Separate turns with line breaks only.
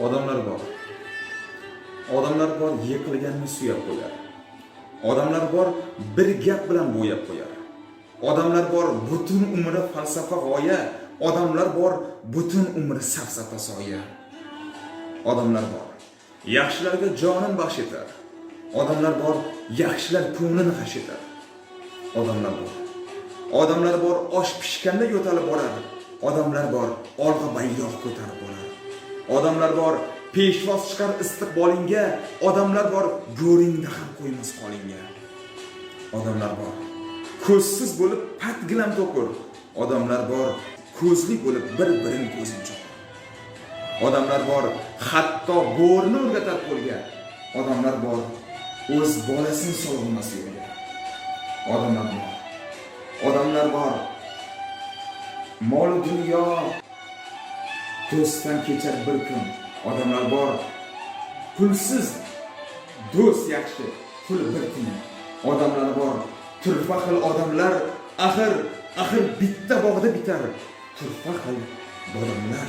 Odamlar bor. Odamlar bor, yiqilganni suyab qo'yar. Odamlar bor, bir gap bilan bo'yab qo'yar. Odamlar bor, butun umri falsafa g'oya. Odamlar bor, butun umri safsata soya. Odamlar bor, yaxshilarga jonin baxsh etar. Odamlar bor, yaxshilar ko'nglini g'ash etar. Odamlar bor. Odamlar bor, osh pishganda yo'talib boradi. Odamlar bor, olg'a bayroq ko'tarib boradi. Odamlar bor, peshvoz chiqar istiqbolingga. Odamlar bor, go'ringda ham qo'ymas qolingga. Odamlar bor, ko'zsiz bo'lib pat gilam to'qir. Odamlar bor, ko'zli bo'lib bir-birini ko'zini cho'qir. Odamlar bor, hatto bo'rini o'rgatar qo'lga. Odamlar bor, o'z bolasini sololmas yo'lga. Odamlar bor. Odamlar bor. Mol dunyo do'stdan kechar bir kun. Odamlar bor. Pulsiz do'st yaxshi, pul bir kun. Odamlar bor. Turfa xil odamlar, axir bitta bog'da bitar. Turfa xil odamlar.